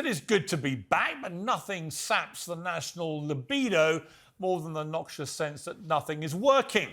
It is good to be back, but nothing saps the national libido more than the noxious sense that nothing is working.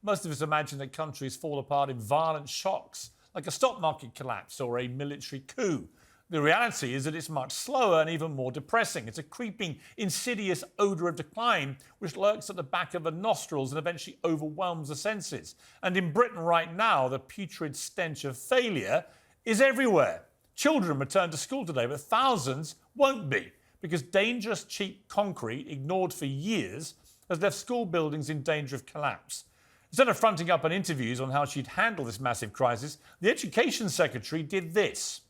Most of us imagine that countries fall apart in violent shocks, like a stock market collapse or a military coup. The reality is that it's much slower and even more depressing. It's a creeping, insidious odour of decline which lurks at the back of the nostrils and eventually overwhelms the senses. And in Britain right now, the putrid stench of failure is everywhere. Children return to school today, but thousands won't be, because dangerous, cheap concrete, ignored for years, has left school buildings in danger of collapse. Instead of fronting up in interviews on how she'd handle this massive crisis, the Education Secretary did this.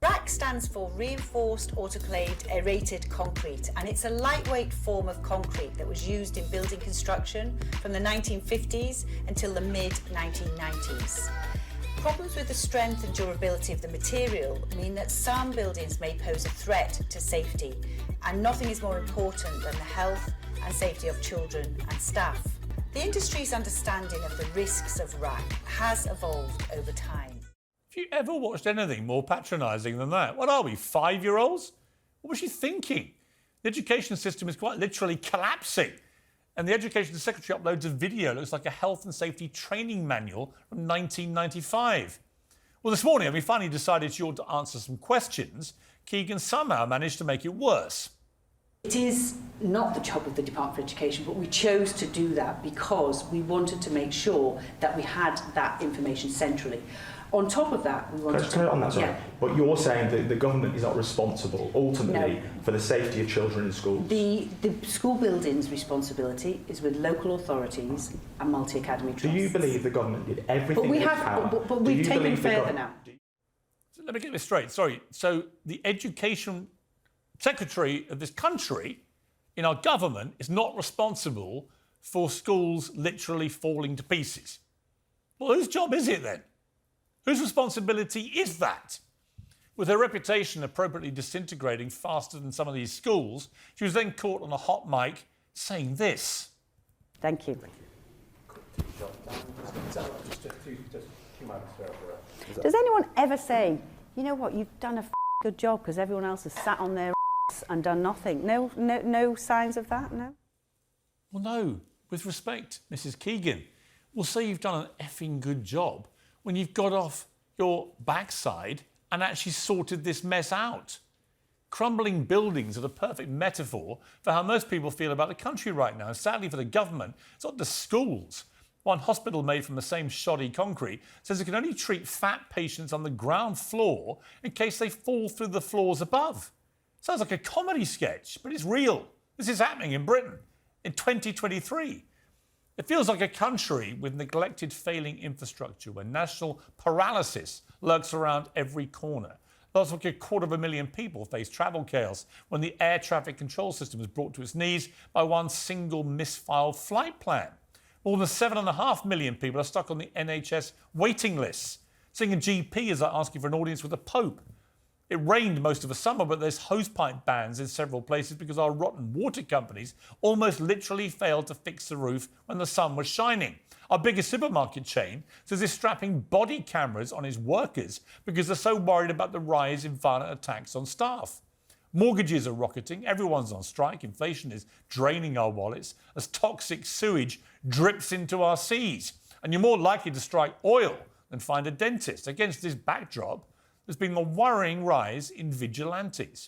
RAAC stands for Reinforced Autoclaved Aerated Concrete, and it's a lightweight form of concrete that was used in building construction from the 1950s until the mid-1990s. Problems with the strength and durability of the material mean that some buildings may pose a threat to safety, and nothing is more important than the health and safety of children and staff. The industry's understanding of the risks of RAAC has evolved over time. Have you ever watched anything more patronising than that? What are we, 5-year-olds? What was she thinking? The education system is quite literally collapsing. And the Education Secretary uploads a video that looks like a health and safety training manual from 1995. Well, this morning, when we finally decided she ought to answer some questions, Keegan somehow managed to make it worse. It is not the job of the Department for Education, but we chose to do that because we wanted to make sure that we had that information centrally. On top of that, we wanted to... on that, sorry. Yeah. But you're saying that the government is not responsible, ultimately, for the safety of children in schools? The school building's responsibility is with local authorities and multi-academy trusts. Do you believe the government did everything in its power? But we've taken further now. So let me get this straight, sorry. So the Education Secretary of this country, in our government, is not responsible for schools literally falling to pieces. Well, whose job is it then? Whose responsibility is that? With her reputation appropriately disintegrating faster than some of these schools, she was then caught on a hot mic saying this. Thank you. Does anyone ever say, you know what, you've done a good job because everyone else has sat on their and done nothing? No signs of that, no? Well, no. With respect, Mrs. Keegan, we'll say you've done an effing good job when you've got off your backside and actually sorted this mess out. Crumbling buildings are the perfect metaphor for how most people feel about the country right now. And sadly for the government, it's not just schools. One hospital made from the same shoddy concrete says it can only treat fat patients on the ground floor in case they fall through the floors above. Sounds like a comedy sketch, but it's real. This is happening in Britain in 2023. It feels like a country with neglected, failing infrastructure where national paralysis lurks around every corner. That's like 250,000 people face travel chaos when the air traffic control system is brought to its knees by one single misfiled flight plan. More than 7.5 million people are stuck on the NHS waiting lists. Seeing a GP is like asking for an audience with the Pope. It rained most of the summer, but there's hosepipe bans in several places because our rotten water companies almost literally failed to fix the roof when the sun was shining. Our biggest supermarket chain says it's strapping body cameras on its workers because they're so worried about the rise in violent attacks on staff. Mortgages are rocketing, everyone's on strike, inflation is draining our wallets as toxic sewage drips into our seas. And you're more likely to strike oil than find a dentist. Against this backdrop, there's been a worrying rise in vigilantes.